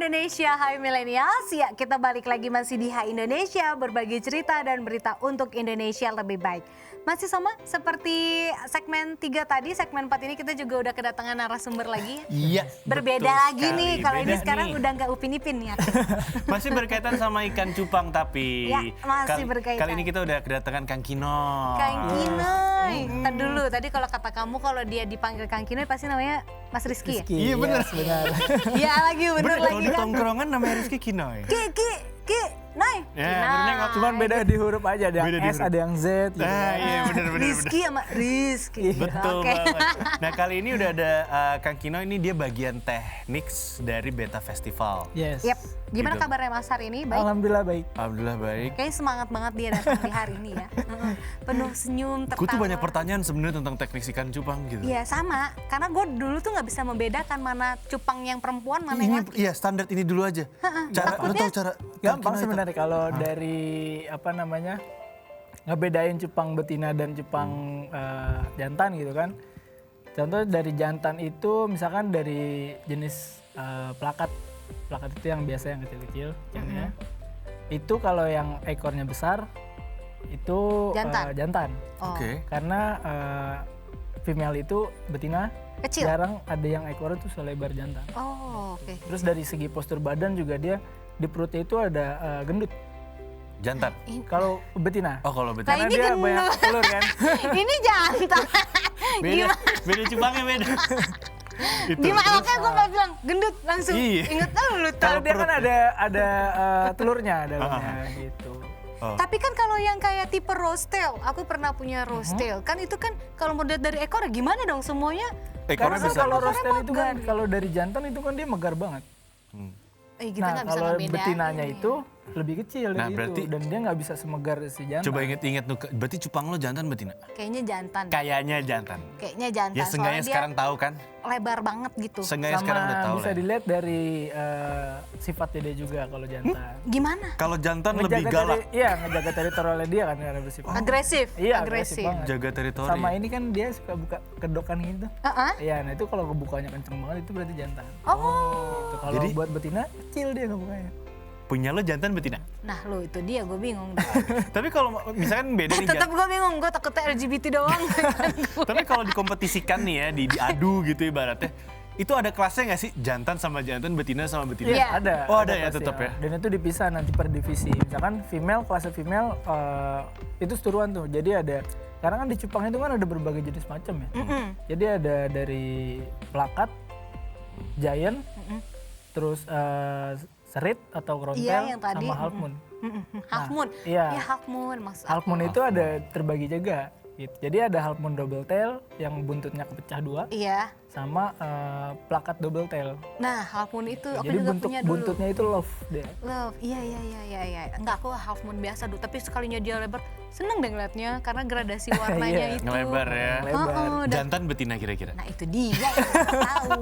Indonesia, Hai Millennials. Ya, kita balik lagi masih di Hai Indonesia, berbagi cerita dan berita untuk Indonesia lebih baik. Masih sama seperti segmen 3 tadi, segmen 4 ini kita juga udah kedatangan narasumber lagi. Iya. Berbeda lagi sekali. nih, kalau ini Beda sekarang nih. udah nggak Upin Ipin ya. Masih berkaitan sama ikan cupang tapi Ya, masih berkaitan. kali ini kita udah kedatangan Kang Kinoy. Kang Kinoy. Ntar dulu, tadi kalau kata kamu kalau dia dipanggil Kang Kinoy pasti namanya Mas Rizky ya? Iya bener. benar. Iya lagi, bener Bener, kalau lagi di kan. tongkrongan namanya Rizky Kinoy. Ki, Noy. Ya, Nah, bener, nengok. Cuman beda di huruf aja, ada Beda yang di S, huruf. ada yang Z gitu. Nah, iya bener. Rizky sama Rizky. Betul Oke. banget. Nah kali ini udah ada Kang Kinoy, ini dia bagian teknik dari Beta Festival. Yes. Yap. Gimana Gitu. kabarnya Mas hari ini? Baik? Alhamdulillah baik. Alhamdulillah baik. Kayaknya semangat banget dia datang di hari ini ya. Penuh senyum, tertawa. Gue tuh banyak pertanyaan sebenarnya tentang teknik ikan cupang gitu. Iya sama, karena gue dulu tuh nggak bisa membedakan mana cupang yang perempuan, mana yang laki. Iya standar ini dulu aja. Cara, lu tahu cara Gampang Kang Kinoy sebenarnya kalau dari apa namanya ngebedain cupang betina dan cupang jantan gitu kan. Contoh dari jantan itu misalkan dari jenis plakat. Plakat itu yang biasa yang kecil-kecil ikannya. Itu kalau yang ekornya besar itu Jantan. jantan. Oh, Oke. Karena female itu betina Kecil. jarang ada yang ekornya tuh selebar jantan. Oh, oke. Terus dari segi postur badan juga dia di perutnya itu ada gendut. Jantan. Kalau betina. Oh kalau betul. Nah, Karena ini dia gendut. banyak telur kan. Ini jantan. Beda, Gimana? beda cupangnya beda. Itu. Gimana? Oke, gue mau bilang gendut langsung. Iya. Ingat lu tuh. Kalau dia kan ada telurnya dalamnya gitu. Oh. Tapi kan kalau yang kayak tipe rose tail, aku pernah punya rose tail. Kan itu kan kalau mau lihat dari ekor gimana dong semuanya? Ekornya Karena kan besar. kalau besar. roastel itu kan Megar. kalau dari jantan itu kan dia megar banget. Kita Nah nggak bisa kalau ngebedain. betinanya itu lebih kecil Nah, dari berarti- itu dan dia nggak bisa semegar si jantan. Coba inget-inget tuh, berarti cupang lo jantan betina? Kayaknya jantan. Kayaknya jantan. Kayaknya jantan. Ya seenggaknya soalnya sekarang tahu kan? dia lebar banget gitu. Seenggaknya Sama sekarang udah tahu bisa lah. dilihat dari sifatnya dia juga kalau jantan. Gimana? Kalau jantan lebih galak. Iya, ngejaga teritorialnya dia kan karena bersifat. Agresif. Iya, agresif banget. Jaga teritori. Sama ini kan dia suka buka kedokan gitu. Heeh. Iya, nah itu kalau kebukanya kenceng banget itu berarti jantan. Oh. Itu kalau Jadi- buat betina kecil dia ngebukanya. Punya lo jantan betina? Nah lo itu dia gue bingung. Tapi kalau misalkan beda nih Tetap jantan. gue bingung, gue takutnya LGBT doang. Tapi kalau dikompetisikan nih ya, diadu gitu ibaratnya. Itu ada kelasnya nggak sih? Jantan sama jantan, betina sama betina? Iya. Ada. Oh, ada ya, pasti, tetap ya? Dan itu dipisah nanti per divisi. Misalkan female, kelasnya female itu seturuan tuh. Jadi ada, karena kan di Jepang itu kan ada berbagai jenis macam ya. Jadi ada dari plakat, giant, terus serit atau krontel, Iya, yang tadi. sama half moon. Half moon. iya. Ya half moon maksud Half moon itu ada terbagi juga. Gitu. Jadi ada half moon double tail yang buntutnya kepecah dua, Iya. sama plakat double tail. Nah half moon itu aku Jadi juga bentuk punya dulu. buntutnya itu love dia. Love, iya. Enggak, aku half moon biasa dulu. Tapi sekalinya dia lebar, seneng deh ngeliatnya. Karena gradasi warnanya Iya. itu. Ngelebar ya. Lebar. Dan- Jantan betina kira-kira? Nah itu dia yang nggak tahu.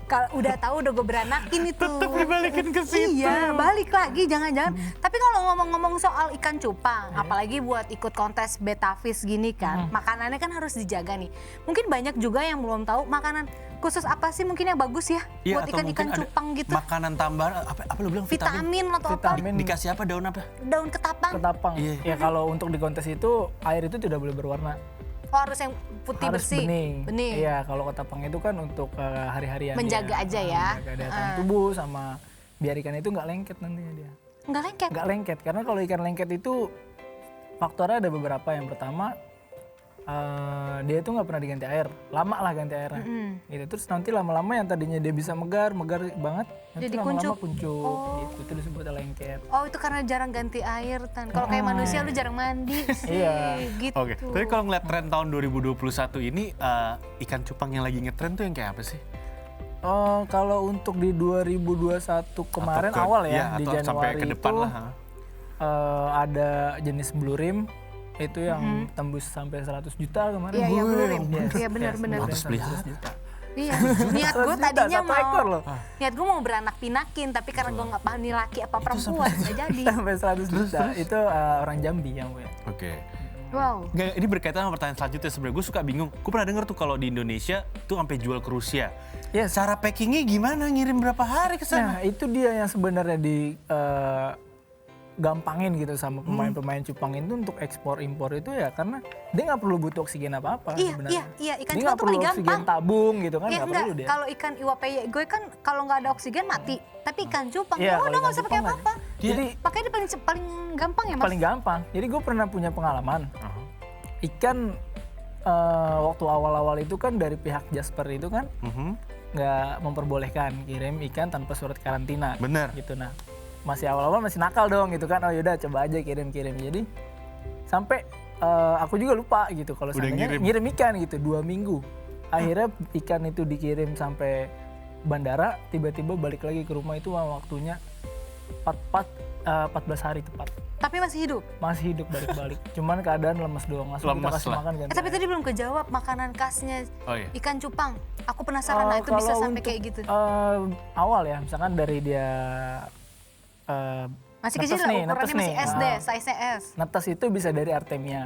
Kalau udah tahu udah gue beranakin itu. Tetap dibalikin ke situ. Iya, balik lagi jangan-jangan. Tapi kalau ngomong-ngomong soal ikan cupang, apalagi buat ikut kontes Betafish gini kan, makanannya kan harus dijaga nih. Mungkin banyak juga yang belum tahu makanan khusus apa sih mungkin yang bagus ya Iya, buat atau ikan-ikan mungkin ada cupang gitu. Makanan tambahan, apa lu bilang Vitamin atau apa? Vitamin. Dikasih apa, daun apa? Daun ketapang. Ketapang. Iya. Ya kalau untuk di kontes itu air itu tidak boleh berwarna. Oh, harus yang putih Harus bersih. bening. Bening. Iya, kalau ketapang itu kan untuk hari-harian. Menjaga dia. aja ya. Menjaga daya tahan tubuh sama biar ikan itu nggak lengket nantinya dia. Enggak lengket. Nggak lengket karena kalau ikan lengket itu faktornya ada beberapa. Yang pertama dia itu nggak pernah diganti air, lama lah ganti airnya. Gitu. Terus nanti lama-lama yang tadinya dia bisa megar banget, nanti Jadi lama-lama kuncup. kuncup. Gitu. Itu disebut lengket. Oh, itu karena jarang ganti air, Tan. Kalau kayak manusia lu jarang mandi sih. Iya. Gitu. Oke, tapi kalau ngeliat tren tahun 2021 ini, ikan cupang yang lagi ngetren tuh yang kayak apa sih? Kalau untuk di 2021 kemarin Atau ke- awal ya, di atau sampai Januari ke depan itu lah. Ha? ada jenis blue rim itu yang tembus sampai 100 juta kemarin. Iya, blue rim. Yes, Iya, benar-benar. blue rim Pantes 100 pelihara. juta. Iya, niat gue 100 juta, tadinya satu ekor loh. niat gue mau beranak pinakin, tapi karena gue nggak paham nih laki apa perempuan, nggak jadi. Sampai 100 juta. Itu orang Jambi yang punya. Oke. Wow. Nggak, ini berkaitan sama pertanyaan selanjutnya sebenarnya. Gue suka bingung. Gue pernah denger tuh kalau di Indonesia tuh sampai jual ke Rusia. Yes. Cara packingnya gimana? Ngirim berapa hari ke sana? Nah, itu dia yang sebenarnya gampangin gitu sama pemain-pemain cupang itu untuk ekspor impor itu ya karena dia nggak perlu butuh oksigen apa-apa Iya, sebenarnya. iya, ikan Dia cupang nggak tuh perlu paling oksigen gampang. tabung gitu kan Iya nggak enggak, perlu dia. kalau ikan iwapeye gue kan kalau nggak ada oksigen mati. Tapi ikan cupang, Iya, ya kalau udah nggak ikan usah pakai cupang apa-apa. Jadi Pakai dia paling gampang ya mas? paling gampang. Jadi gue pernah punya pengalaman. Ikan waktu awal-awal itu kan dari pihak Jasper itu kan nggak memperbolehkan kirim ikan tanpa surat karantina. Bener. Gitu nah. Masih awal-awal masih nakal dong gitu kan. Oh yaudah coba aja kirim-kirim. Jadi sampai aku juga lupa gitu kalau Udah seandainya ngirim ikan gitu 2 minggu. Akhirnya ikan itu dikirim sampai bandara, tiba-tiba balik lagi ke rumah itu waktunya 14 hari tepat. Tapi masih hidup. Masih hidup balik-balik. Cuman keadaan lemes doang. Langsung kita Lemes kasih lah. makan ganti Tapi air. tadi belum kejawab makanan khasnya Oh iya. ikan cupang. Aku penasaran, nah itu bisa Kalau sampai untuk, kayak gitu. awal ya, misalkan dari dia Masih netes kecil lah, nih, ukurannya netes masih nih. SD, size-nya S. Netes itu bisa dari Artemia.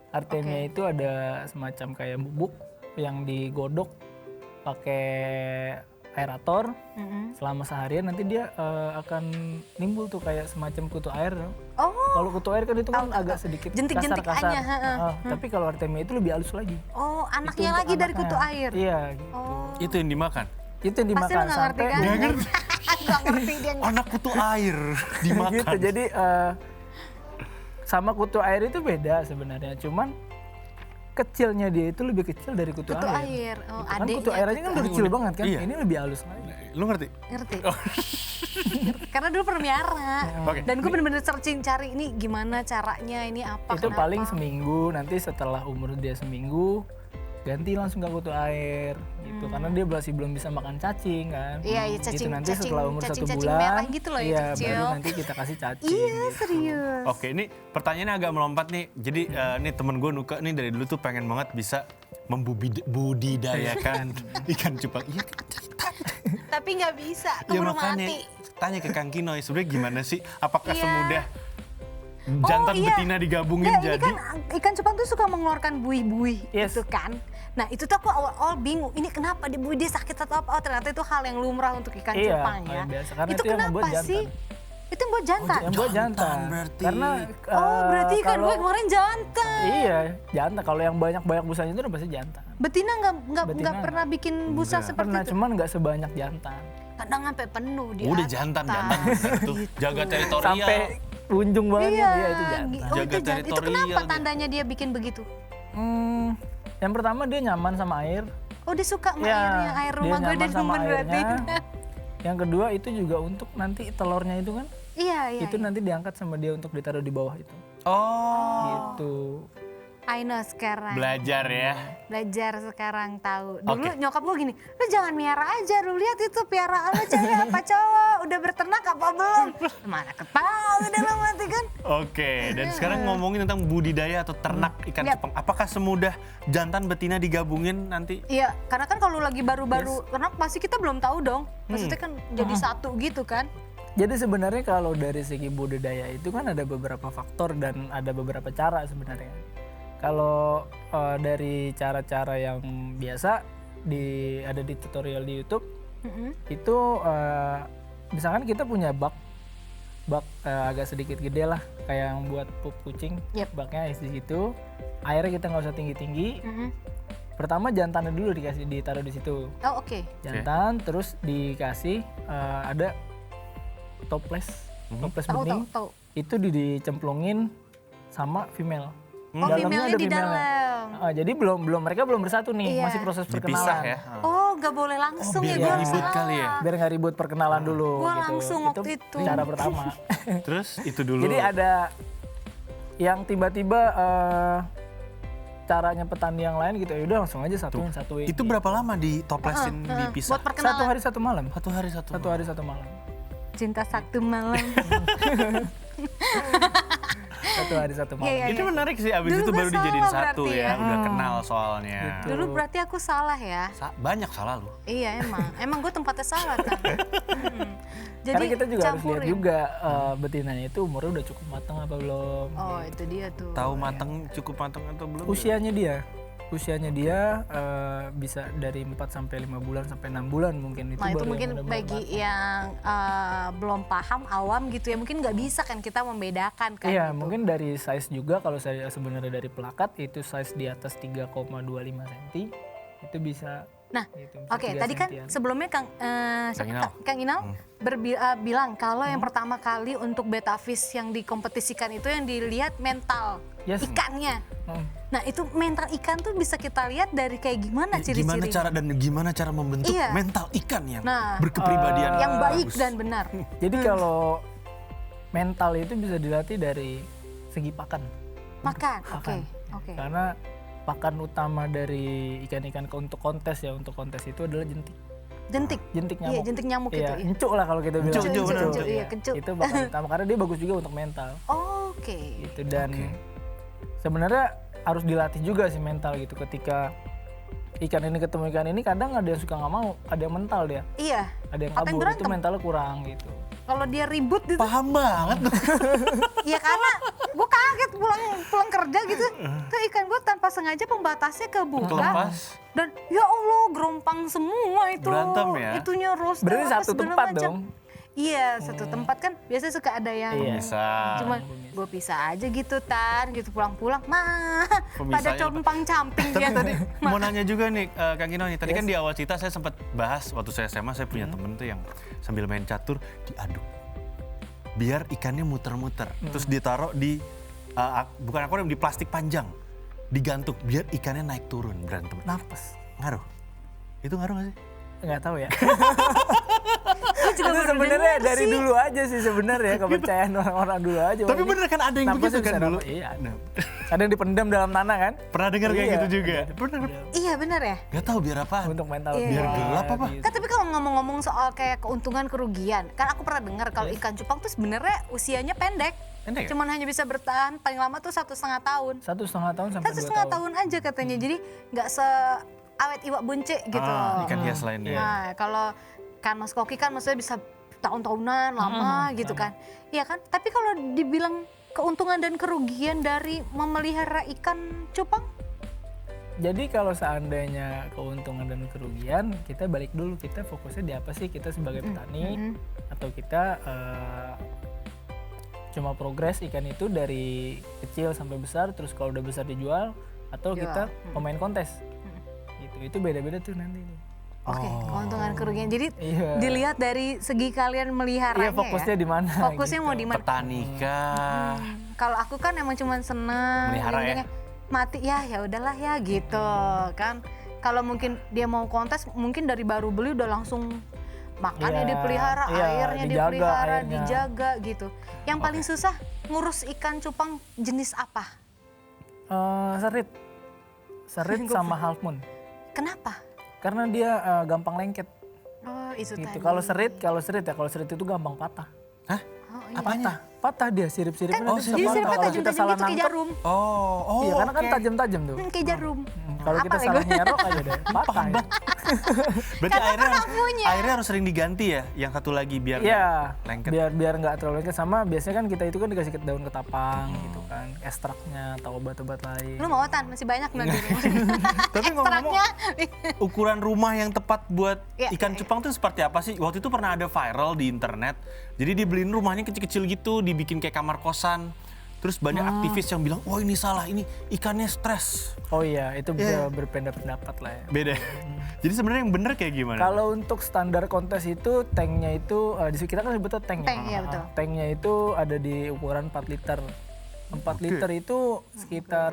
Artemia Oke. itu ada semacam kayak bubuk yang digodok pakai aerator selama seharian nanti dia akan nimbul tuh kayak semacam kutu air. Oh, Kalau kutu air kan itu kan Tahu, agak tahu. sedikit Jentik-jentik kasar-kasar. aja, heeh. Tapi kalau Artemia itu lebih halus lagi. oh Itu anaknya untuk lagi dari anaknya. kutu air. Iya gitu. Oh, Itu yang dimakan. Itu yang pasti dimakan lo nggak ngerti sampai kan? Nggak ngerti. Nggak ngerti dia. Anak kutu air dimakan. gitu. Jadi sama kutu air itu beda sebenarnya. Cuman kecilnya dia itu lebih kecil dari kutu, Kutu air. air. Oh, Gitu kan adeknya kutu air aja kan udah kecil banget kan. Iya. Ini lebih halus lagi. Lu ngerti? Ngerti. Karena dulu pernah miara. Oke. Dan gue bener-bener searching cari ini gimana caranya, ini apa, Itu kenapa. paling seminggu. Nanti setelah umur dia seminggu ganti langsung ke kutu air gitu. Karena dia masih belum bisa makan cacing kan. Iya, iya, Gitu cacing- nanti cacing- setelah umur 1 cacing-cacing bulan. merah gitu loh ya, iya, kecil. baru nanti kita kasih cacing. Iya, gitu. serius. Oke, ini pertanyaannya agak melompat nih. Jadi nih temen gue Nuka nih dari dulu tuh pengen banget bisa membudidayakan ikan cupang. Iya kan cerita. Tapi nggak bisa, Ya keburu makanya mati. tanya ke Kang Kinoy sebenarnya gimana sih? Apakah Iya. semudah jantan iya. betina digabungin Nggak, jadi? ini kan ikan cupang tuh suka mengeluarkan buih-buih Yes. gitu kan. Nah itu tuh aku awal-awal bingung, ini kenapa di buih dia sakit atau apa? Oh ternyata itu hal yang lumrah untuk ikan Iya, cupang hal ya. yang biasa. Karena Itu itu yang membuat kenapa sih? jantan. Itu yang buat jantan? Yang buat jantan. Jantan berarti. Karena Oh berarti ikan kalau- gue kemarin jantan. Iya, jantan. Kalau yang banyak busanya itu udah pasti jantan. Betina nggak Betina pernah bikin busa Enggak. seperti Pernah, itu. cuman nggak sebanyak jantan. Kadang sampai penuh di Udah atas. jantan tuh. Jaga teritorial. Sampai ujung banget Iya, dia itu jantan. Oh, Jaga itu jantan. Itu teritorial kenapa dia. tandanya dia bikin begitu? Yang pertama dia nyaman sama air. Oh dia suka sama Iya, airnya, air dia rumah gue nyaman dia sama demen berarti. airnya. Yang kedua itu juga untuk nanti telurnya itu kan, Iya, iya. itu nanti diangkat sama dia untuk ditaruh di bawah itu. Oh, Gitu. I know sekarang. belajar ya. Belajar sekarang tahu. Dulu Oke. nyokap gue gini, lu jangan miara aja, lu lihat itu piaraan lu cewek apa cowok, udah berternak apa belum? Mana ketahui dalam hati kan? Oke, dan sekarang ngomongin tentang budidaya atau ternak ikan Lihat. cupang. Apakah semudah jantan betina digabungin nanti? Iya, karena kan kalau lagi baru-baru ternak pasti kita belum tahu dong. Maksudnya kan jadi satu gitu kan? Jadi sebenarnya kalau dari segi budidaya itu kan ada beberapa faktor dan ada beberapa cara sebenarnya. Kalau dari cara-cara yang biasa ada di tutorial di YouTube itu misalkan kita punya bak agak sedikit gede lah kayak yang buat pup kucing, Yep. baknya di situ. Airnya kita nggak usah tinggi-tinggi. Pertama jantannya dulu ditaruh di situ. Oh oke. Jantan terus dikasih ada toples Tahu bening. tahu. Itu dicemplungin sama female. Oh Dalamnya female-nya ada di female-nya. dalam. Jadi mereka belum bersatu nih, Iya. masih proses Dipisah perkenalan. ya. Oh nggak boleh langsung biar ya nggak gue ribut salah. kali ya. Biar nggak ribut perkenalan dulu. Gua gitu. langsung waktu itu. Cara pertama. Terus itu dulu. Jadi ada yang tiba-tiba caranya petani yang lain gitu, yaudah langsung aja satuin. itu berapa lama ditoplesin dipisah? Buat perkenalan. Satu hari satu malam. Satu hari satu. Malam. Cinta satu malam. 1 hari 1 malam. Iya, Itu menarik sih, abis Dulu itu gua baru dijadiin salah satu berarti ya. ya. Udah kenal soalnya. Gitu. Dulu berarti aku salah ya. Banyak salah lu. Iya emang gue tempatnya salah kan. Jadi Karena kita juga harus lihat campurin. juga betinanya itu umurnya udah cukup matang apa belum. Oh itu dia tuh. Tahu mateng, cukup mateng atau belum? Usianya dia bisa dari 4 sampai 5 bulan sampai 6 bulan mungkin itu Nah itu baru mungkin yang benar-benar bagi matang. yang belum paham, awam gitu ya, mungkin nggak bisa kan kita membedakan kan. Iya, gitu. mungkin dari size juga kalau saya sebenarnya dari plakat itu size di atas 3,25 cm itu bisa. Nah, gitu, bisa oke, 3 tadi kan sentian. sebelumnya Kang Inal bilang kalau yang pertama kali untuk betta fish yang dikompetisikan itu yang dilihat mental Yes. ikannya. Hmm. Nah itu mental ikan tuh bisa kita lihat dari kayak gimana Gimana ciri-cirinya. gimana cara membentuk Iya. mental ikan yang Nah, berkepribadian yang baik bagus. dan benar. Jadi kalau mental itu bisa dilatih dari segi pakan. Makan, oke, Pakan. oke. Karena pakan utama dari ikan-ikan untuk kontes itu adalah jentik. Jentik. Jentik Iya, nyamuk. jentik nyamuk Iya, itu. Iya. encuk lah kalau kita bilang. Encuk, Encuk, benar, encuk, iya, iya. kencuk. Itu pakan utama karena dia bagus juga untuk mental. Oke. Gitu dan Oke. sebenarnya harus dilatih juga sih mental gitu ketika ikan ini ketemu ikan ini kadang ada yang suka nggak mau, ada yang mental dia, Iya. ada yang Atau yang kabur itu berantem. mentalnya kurang gitu. Kalau dia ribut gitu, Paham banget. ya karena gue kaget pulang kerja gitu, tuh ikan gue tanpa sengaja pembatasnya kebuka. Kelepas. Dan ya Allah gerompang semua itu. Berantem ya? Itunya roster Berarti apa satu segala tempat macam. dong. Iya, satu tempat kan biasanya suka ada yang Iya. Bisa. cuman gue pisah aja gitu gitu pulang-pulang mah pada Pemisahnya compang-camping Tapi dia. tadi mau nanya juga nih Kang Kino nih, tadi kan di awal cerita saya sempat bahas waktu saya SMA saya punya temen tuh yang sambil main catur diaduk. Biar ikannya muter-muter. Terus ditaruh di bukan akuarium, di plastik panjang. Digantung biar ikannya naik turun berantem. Napas. Ngaruh. Itu ngaruh gak sih? Nggak tahu ya. Gue juga Itu baru sebenarnya denger dari sih. dulu aja sih sebenarnya kepercayaan orang-orang dulu aja. Tapi bener kan ada yang Napasnya begitu kan bisa dulu? napas, iya. Ada yang dipendam dalam tanah kan? Pernah dengar kayak Iya, gitu juga? Pernah. Iya benar ya. Gak tahu biar apa. Untuk mental Iya. Biar kuat, gelap apa? gitu. Kan tapi kalau ngomong-ngomong soal kayak keuntungan kerugian, kan aku pernah dengar kalau ikan cupang tuh sebenarnya usianya pendek. Pendek ya? Cuman hanya bisa bertahan paling lama tuh 1,5 tahun. 1,5 tahun sampai 2 1,5 tahun. tahun aja katanya. Jadi nggak seawet iwak bunce gitu. Ikan hias lainnya. Nah, kalau kan Mas Koki kan maksudnya bisa tahun-tahunan lama gitu kan. Iya kan? Tapi kalau dibilang keuntungan dan kerugian dari memelihara ikan cupang? Jadi kalau seandainya keuntungan dan kerugian, kita balik dulu, kita fokusnya di apa sih kita sebagai petani atau kita cuma progres ikan itu dari kecil sampai besar, terus kalau udah besar dijual atau Jual. kita pemain kontes. Gitu. Itu beda-beda tuh nanti. Oke, keuntungan kerugian. Jadi Iya. dilihat dari segi kalian meliharanya Iya, fokusnya ya. di mana? Fokusnya gitu. mau di mana? Petani kah? Kalau aku kan emang cuman seneng, Melihara ya? intinya mati ya udahlah ya gitu kan. Kalau mungkin dia mau kontes, mungkin dari baru beli udah langsung makannya Iya, dipelihara, iya, airnya dijaga dipelihara, airnya. dijaga gitu. Yang paling susah ngurus ikan cupang jenis apa? Serit. Serit sama half moon. Kenapa? Karena dia gampang lengket. Oh itu Gitu. tadi. Kalau serit itu gampang patah. Hah? Oh, iya. Patah. Patah dia sirip-siripnya Kan, nanti jadi bisa siripnya patah. Kalau kita tajam-tajam salah gitu kayak nangkep, jarum. Oh, iya karena kan oke. tajam-tajam tuh. Kayak jarum. Kalau Apa kita nih salah gue? nyerok aja deh, patah. Ya. Berarti airnya harus, punya. airnya harus sering diganti ya? Yang satu lagi biar Iya, lengket. biar nggak terlalu lengket. Sama biasanya kan kita itu kan dikasih daun ketapang gitu kan, ekstraknya atau obat-obat lain. Lu mau Tan? Masih banyak nanti. Tapi ngomong-ngomong, Ekstraknya. ukuran rumah yang tepat buat Iya, ikan iya. cupang tuh seperti apa sih? Waktu itu pernah ada viral di internet. Jadi dibeliin rumahnya kecil-kecil gitu, dibikin kayak kamar kosan. Terus banyak aktivis yang bilang, wah ini salah, ini ikannya stres. Oh iya, itu Iya. berpendapat lah ya. Beda. Jadi sebenarnya yang bener kayak gimana? Kalau untuk standar kontes itu tanknya itu di kita kan sebutnya tank. Tank, iya, betul. Tanknya itu ada di ukuran 4 liter. 4 liter itu sekitar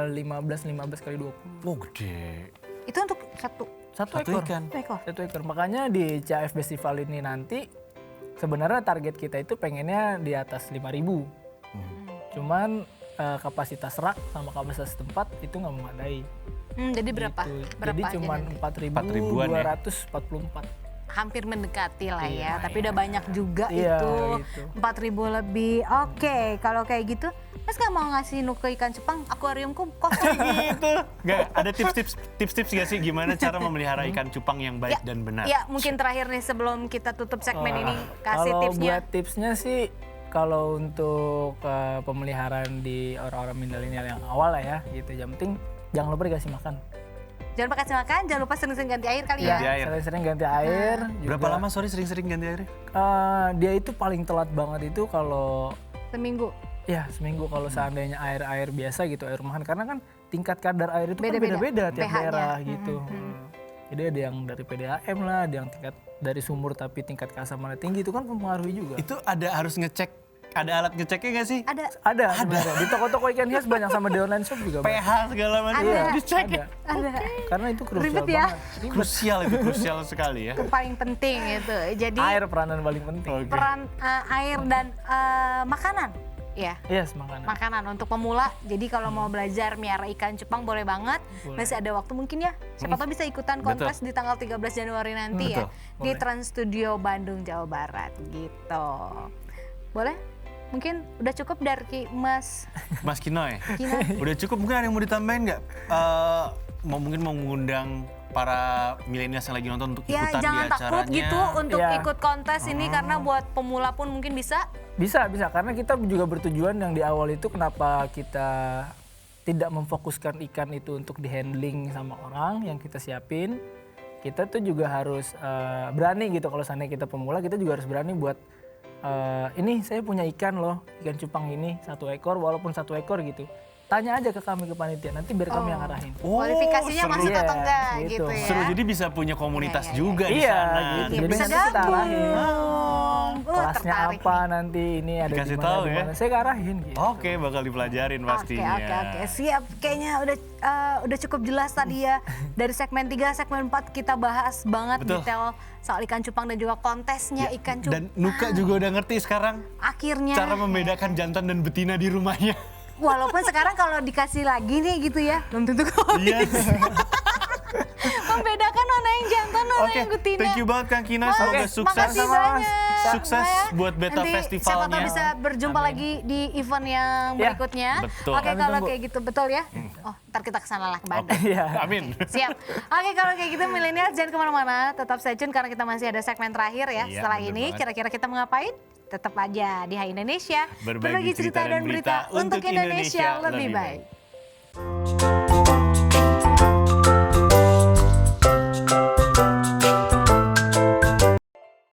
15 kali 20. Oh gede. Itu untuk satu Satu Satu ekor. ikan. ekor. Satu ekor. Makanya di CAF Festival ini nanti sebenarnya target kita itu pengennya di atas 5.000. Cuman kapasitas rak sama kapasitas tempat itu nggak memadai. Jadi berapa? Gitu. Berapa Jadi aja cuman nanti? 4.000-an ya? 4.244. hampir mendekati lah ya. Iya, Tapi udah banyak juga Iya, itu. gitu. 4.000 lebih. Oke, kalau kayak gitu, Mas nggak mau ngasih Nuke ikan cupang? Akuariumku kosong. Gitu. Nggak, ada tips-tips gak sih gimana cara memelihara ikan cupang yang baik dan benar? Ya, mungkin terakhir nih sebelum kita tutup segmen ini, kasih Kalau tipsnya. buat tipsnya sih, kalau untuk pemeliharaan di orang-orang milenial yang awal lah ya, gitu. Yang penting jangan lupa dikasih makan. Jangan lupa kasih makan, jangan lupa sering-sering ganti air kali ya. Ganti air. Sering-sering ganti air. Berapa juga. lama sering-sering ganti airnya? Dia itu paling telat banget itu kalau Seminggu. ya seminggu kalau seandainya air biasa gitu, air rumahan, karena kan tingkat kadar air itu kan Beda-beda. beda-beda tiap pH-nya. daerah gitu. Jadi ada yang dari PDAM lah, ada yang tingkat dari sumur tapi tingkat keasamannya tinggi, itu kan mempengaruhi juga. Itu harus ngecek, ada alat ngeceknya nggak sih? Ada. Sebenarnya di toko-toko ikan hias banyak, sama di online shop juga banyak. pH segala macam Ada. dicek. Ada. Karena itu krusial Ribet ya? banget. Ribet. Krusial sekali ya. Itu paling penting itu. Jadi Air peranan paling penting. Oke. peran air dan makanan. Ya. Iya, makanan. Makanan untuk pemula. Jadi kalau mau belajar miara ikan cupang boleh banget. Boleh. Masih ada waktu mungkin ya. Siapa tahu bisa ikutan kontes di tanggal 13 Januari nanti ya. Betul. Di Boleh. Trans Studio Bandung, Jawa Barat gitu. Boleh? Mungkin udah cukup dari Mas Mas Kinoy, Kinoy. udah cukup, mungkin ada yang mau ditambahin nggak? Mungkin mau mengundang para milenial yang lagi nonton untuk Ya ikutan jangan di acaranya. takut gitu untuk Ya. ikut kontes ini karena buat pemula pun mungkin bisa. Bisa, karena kita juga bertujuan yang di awal itu kenapa kita tidak memfokuskan ikan itu untuk di handling sama orang yang kita siapin. Kita tuh juga harus berani gitu, kalau seandainya kita pemula kita juga harus berani buat ini saya punya ikan loh, ikan cupang ini 1 ekor, walaupun 1 ekor gitu. Tanya aja ke kami, ke panitia, nanti biar kami yang arahin. Oh, Kualifikasinya seru. masuk atau enggak Iya, gitu gitu. ya. Seru, jadi bisa punya komunitas juga di Iya, sana. gitu. Iya, Jadi bisa nanti kita gabung. arahin. Tertarik Kelasnya apa nih. nanti, ini ada Dikasih di tahu mana, ya. Saya arahin gitu. Oke, bakal dipelajarin pastinya. Oke. Siap. Kayaknya udah cukup jelas tadi ya. Dari segmen 3, segmen 4 kita bahas banget Betul. detail soal ikan cupang dan juga kontesnya ikan cupang. Dan Nuka juga udah ngerti sekarang Akhirnya. cara membedakan jantan dan betina di rumahnya. Walaupun sekarang kalau dikasih lagi nih gitu ya, belum tentu kok Yes. membedakan mana yang jantan, mana Oke, yang betina. thank you banget Kang Kina. Mas, Semoga sukses. Makasih banyak. Sukses Ya. buat Beta Nanti Festivalnya. siapa tahu bisa berjumpa lagi di event yang Ya, berikutnya. betul. Oke, Kami kalau tunggu. kayak gitu betul ya. Oh, ntar kita kesana lah ke Bandung. Iya. Amin. Siap. Oke, kalau kayak gitu milenial jangan kemana-mana. Tetap stay tune karena kita masih ada segmen terakhir ya. Iya, Setelah bener ini banget. kira-kira kita mau ngapain? Tetap aja di Hai Indonesia. Berbagi cerita dan berita untuk Indonesia lebih baik.